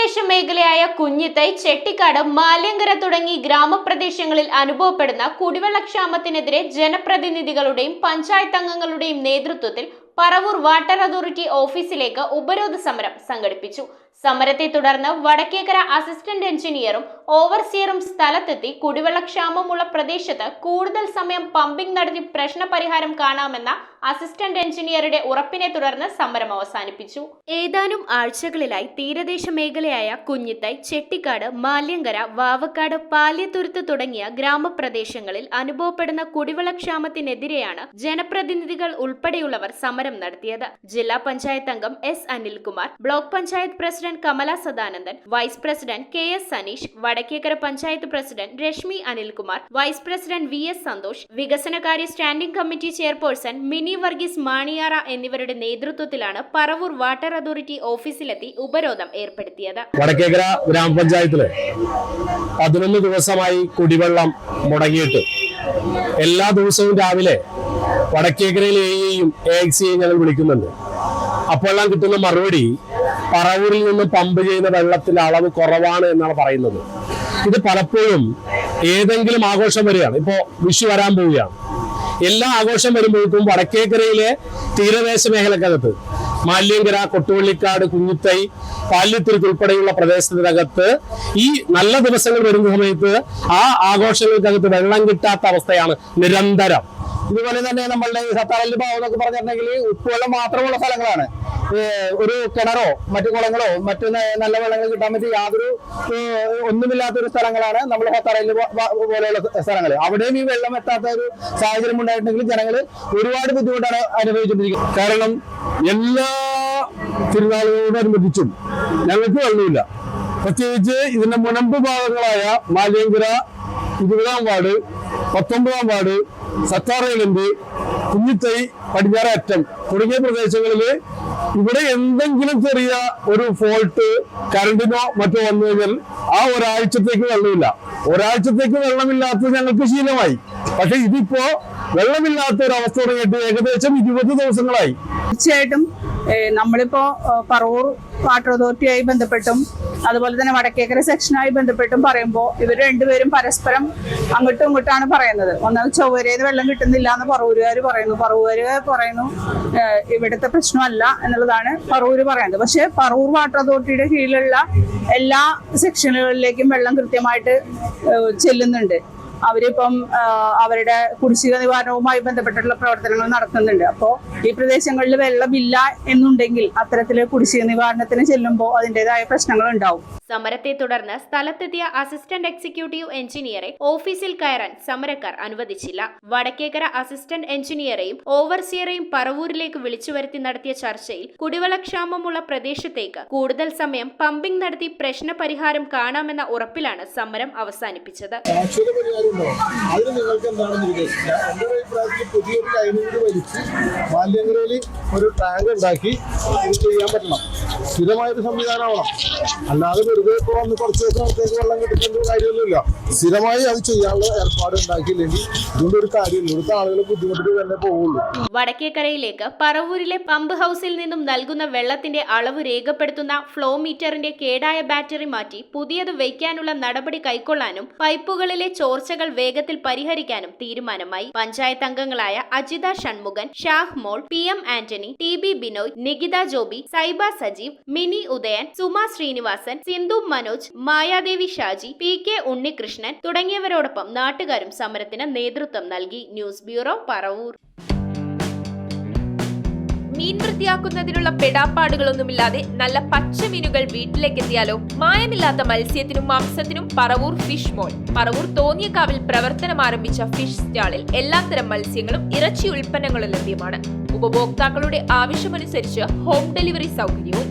തീരദേശ മേഖലയായ കുഞ്ഞിത്തൈ, ചെട്ടിക്കാട്, മാല്യങ്കര തുടങ്ങി ഗ്രാമപ്രദേശങ്ങളിൽ അനുഭവപ്പെടുന്ന കുടിവെള്ളക്ഷാമത്തിനെതിരെ ജനപ്രതിനിധികളുടെയും പഞ്ചായത്ത് അംഗങ്ങളുടെയും നേതൃത്വത്തിൽ പറവൂർ വാട്ടർ അതോറിറ്റി ഓഫീസിലേക്ക് ഉപരോധ സമരം സംഘടിപ്പിച്ചു. സമരത്തെ തുടർന്ന് വടക്കേക്കര അസിസ്റ്റന്റ് എഞ്ചിനീയറും ഓവർസിയറും സ്ഥലത്തെത്തി കുടിവെള്ളക്ഷാമമുള്ള പ്രദേശത്ത് കൂടുതൽ സമയം പമ്പിംഗ് നടത്തി പ്രശ്നപരിഹാരം കാണാമെന്ന അസിസ്റ്റന്റ് എഞ്ചിനീയറുടെ ഉറപ്പിനെ തുടർന്ന് സമരം അവസാനിപ്പിച്ചു. ഏതാനും ആഴ്ചകളിലായി തീരദേശ മേഖലയായ കുഞ്ഞിത്തൈ, ചെട്ടിക്കാട്, മാല്യങ്കര, വാവക്കാട്, പാല്യത്തുരുത്ത് തുടങ്ങിയ ഗ്രാമപ്രദേശങ്ങളിൽ അനുഭവപ്പെടുന്ന കുടിവെള്ളക്ഷാമത്തിനെതിരെയാണ് ജനപ്രതിനിധികൾ ഉൾപ്പെടെയുള്ളവർ സമരം നടത്തിയത്. ജില്ലാ പഞ്ചായത്ത് അംഗം S Anilkumar, block panchayat president Kamala Sadanandan, vice president K S Saneesh, Vadakkekkara panchayat president Reshmi Anilkumar, vice president V S Santhosh, വികസനകാര്യ standing committee chairperson Mini Varghese Maniyara എന്നിവരുടെ നേതൃത്വത്തിലാണ് പറവൂർ വാട്ടർ അതോറിറ്റി ഓഫീസിലെത്തി ഉപരോധം ഏർപ്പെടുത്തിയത്. വടക്കേക്കര ഗ്രാമപഞ്ചായത്തില് 11 ദിവസമായി കുടിവെള്ളം മുടങ്ങിയിട്ട് എല്ലാ ദിവസവും രാവിലെ വടക്കേക്കരയിൽ എയും എക്സിയെയും ഞങ്ങൾ വിളിക്കുന്നുണ്ട്. അപ്പോഴെല്ലാം കിട്ടുന്ന മറുപടി പറവൂരിൽ നിന്ന് പമ്പ് ചെയ്യുന്ന വെള്ളത്തിന്റെ അളവ് കുറവാണ് എന്നാണ് പറയുന്നത്. ഇത് പലപ്പോഴും ഏതെങ്കിലും ആഘോഷം വരികയാണ്. ഇപ്പോ വിഷു വരാൻ പോവുകയാണ്. എല്ലാ ആഘോഷം വരുമ്പോഴേക്കും വടക്കേക്കരയിലെ തീരദേശ മേഖലക്കകത്ത് മാല്യങ്കര, കൊട്ടുവള്ളിക്കാട്, കുഞ്ഞിത്തൈ, പാല്യത്തുരുത്ത് ഉൾപ്പെടെയുള്ള പ്രദേശത്തിനകത്ത് ഈ നല്ല ദിവസങ്ങൾ വരുന്ന സമയത്ത് ആ ആഘോഷങ്ങൾക്കകത്ത് വെള്ളം കിട്ടാത്ത അവസ്ഥയാണ് നിരന്തരം. ഇതുപോലെ തന്നെ നമ്മളുടെ സത്താറല്ലി ഭാഗം എന്നൊക്കെ പറഞ്ഞിട്ടുണ്ടെങ്കിൽ ഉപ്പുവെള്ളം മാത്രമുള്ള സ്ഥലങ്ങളാണ്. ഒരു കിണറോ മറ്റു കുളങ്ങളോ മറ്റു നല്ല വെള്ളങ്ങൾ കിട്ടാൻ പറ്റിയ യാതൊരു ഒന്നുമില്ലാത്തൊരു സ്ഥലങ്ങളാണ് നമ്മൾ സത്താറല്ലി പോലെയുള്ള സ്ഥലങ്ങൾ. അവിടെയും ഈ വെള്ളം എത്താത്ത ഒരു സാഹചര്യം ഉണ്ടായിട്ടുണ്ടെങ്കിൽ ജനങ്ങൾ ഒരുപാട് ബുദ്ധിമുട്ടാണ് അനുഭവിച്ചുകൊണ്ടിരിക്കുന്നത്. കാരണം എല്ലാ തിരുനാളുകളോടനുബന്ധിച്ചും ഞങ്ങൾക്ക് വെള്ളമില്ല. പ്രത്യേകിച്ച് ഇതിന്റെ മുനമ്പ് ഭാഗങ്ങളായ മാല്യങ്കര 20-ാം വാർഡ്, 19-ാം വാർഡ്, സത്താറയിലുണ്ട്, കുഞ്ഞിത്തൈ, പടിഞ്ഞാറ അറ്റം തുടങ്ങിയ പ്രദേശങ്ങളിൽ ഇവിടെ എന്തെങ്കിലും ചെറിയ ഒരു ഫോൾട്ട് കറണ്ടിനോ മറ്റോ വന്നു കഴിഞ്ഞാൽ ആ ഒരാഴ്ചത്തേക്ക് വെള്ളമില്ല. ഒരാഴ്ചത്തേക്ക് വെള്ളമില്ലാത്തത് ഞങ്ങൾക്ക് ശീലമായി. പക്ഷെ ഇതിപ്പോ വെള്ളമില്ലാത്ത ഒരു അവസ്ഥ തുടങ്ങിയിട്ട് ഏകദേശം 20 ദിവസങ്ങളായി. തീർച്ചയായിട്ടും നമ്മളിപ്പോ പറവൂർ വാട്ടർ അതോറിറ്റിയായി ബന്ധപ്പെട്ടും അതുപോലെ തന്നെ വടക്കേക്കര സെക്ഷനായി ബന്ധപ്പെട്ടും പറയുമ്പോൾ ഇവർ രണ്ടുപേരും പരസ്പരം അങ്ങോട്ടും ഇങ്ങോട്ടാണ് പറയുന്നത്. ഒന്നാമത് ചൊവ്വരേന്ന് വെള്ളം കിട്ടുന്നില്ല എന്ന് പറവൂരുകാർ പറയുന്നു. ഇവിടുത്തെ പ്രശ്നമല്ല എന്നുള്ളതാണ് പറവൂര് പറയുന്നത്. പക്ഷെ പറവൂർ വാട്ടർ അതോറിറ്റിയുടെ കീഴിലുള്ള എല്ലാ സെക്ഷനുകളിലേക്കും വെള്ളം കൃത്യമായിട്ട് ചെല്ലുന്നുണ്ട്. അവരിപ്പം അവരുടെ കുടിശ്ശിക നിവാരണവുമായി ബന്ധപ്പെട്ടിട്ടുള്ള പ്രവർത്തനങ്ങൾ നടത്തുന്നുണ്ട്. അപ്പോൾ ഈ പ്രദേശങ്ങളിൽ വെള്ളമില്ല എന്നുണ്ടെങ്കിൽ അത്തരത്തില് കുടിശ്ശിക നിവാരണത്തിന് ചെല്ലുമ്പോൾ അതിൻ്റെതായ പ്രശ്നങ്ങൾ ഉണ്ടാവും. സമരത്തെ തുടർന്ന് സ്ഥലത്തെത്തിയ അസിസ്റ്റന്റ് എക്സിക്യൂട്ടീവ് എഞ്ചിനീയറെ ഓഫീസിൽ കയറാൻ സമരക്കാർ അനുവദിച്ചില്ല. വടക്കേക്കര അസിസ്റ്റന്റ് എഞ്ചിനീയറെയും ഓവർസിയറെയും പറവൂരിലേക്ക് വിളിച്ചു വരുത്തി നടത്തിയ ചർച്ചയിൽ കുടിവെള്ളക്ഷാമമുള്ള പ്രദേശത്തേക്ക് കൂടുതൽ സമയം പമ്പിംഗ് നടത്തി പ്രശ്നപരിഹാരം കാണാമെന്ന ഉറപ്പിലാണ് സമരം അവസാനിപ്പിച്ചത്. അതിന് നിങ്ങൾക്ക് എന്താണ് നിർദ്ദേശിക്കുക? എന്റെ അഭിപ്രായത്തിൽ പുതിയൊരു ലൈൻ കൂടി വലിച്ച് മാല്യങ്കരയിൽ ഒരു ടാങ്ക് ഉണ്ടാക്കി ഇത് ചെയ്യാൻ പറ്റണം. സ്ഥിരമായൊരു സംവിധാനമാവണം. അല്ലാതെ വെറുതെ ഇപ്പോൾ വന്ന് കുറച്ച് ദിവസത്തേക്ക് വെള്ളം കിട്ടുന്ന കാര്യമൊന്നുമില്ല. സ്ഥിരമായി അത് ചെയ്യാനുള്ള ഏർപ്പാട് ഉണ്ടാക്കിയില്ലെങ്കിൽ ഇതുകൊണ്ട് ഒരു കാര്യമില്ല. ഇവിടുത്തെ ആളുകൾ ബുദ്ധിമുട്ടിട്ട് തന്നെ പോവുള്ളൂ. വടക്കേക്കരയിലേക്ക് പറവൂരിലെ പമ്പ് ഹൗസിൽ നിന്നും നൽകുന്ന വെള്ളത്തിന്റെ അളവ് രേഖപ്പെടുത്തുന്ന ഫ്ലോ മീറ്ററിന്റെ കേടായ ബാറ്ററി മാറ്റി പുതിയത് വയ്ക്കാനുള്ള നടപടി കൈക്കൊള്ളാനും പൈപ്പുകളിലെ ചോർച്ചകൾ വേഗത്തിൽ പരിഹരിക്കാനും തീരുമാനമായി. പഞ്ചായത്ത് അംഗങ്ങളായ Ajitha Shanmukhan, Shahmol, PM Antony, TB Binoy, Nikitha Joby, Saiba Sajeev, Mini Udayan, Suma Srinivasan, Sindhu Manoj, Mayadevi Shaji, PK Unnikrishnan തുടങ്ങിയവരോടൊപ്പം നാട്ടുകാരും സമരത്തിന് നേതൃത്വം നൽകി. News bureau, Paravur. മീൻ വൃത്തിയാക്കുന്നതിനുള്ള പെടാപ്പാടുകളൊന്നുമില്ലാതെ നല്ല പച്ച മീനുകൾ വീട്ടിലേക്ക് എത്തിയാലോ? മായമില്ലാത്ത മത്സ്യത്തിനും മാംസത്തിനും പറവൂർ ഫിഷ് മോൾ. പറവൂർ തോന്നിയക്കാവിൽ പ്രവർത്തനം ആരംഭിച്ച ഫിഷ് സ്റ്റാളിൽ എല്ലാത്തരം മത്സ്യങ്ങളും ഇറച്ചി ഉൽപ്പന്നങ്ങളും ലഭ്യമാണ്. ഉപഭോക്താക്കളുടെ ആവശ്യമനുസരിച്ച് ഹോം ഡെലിവറി സൗകര്യവും.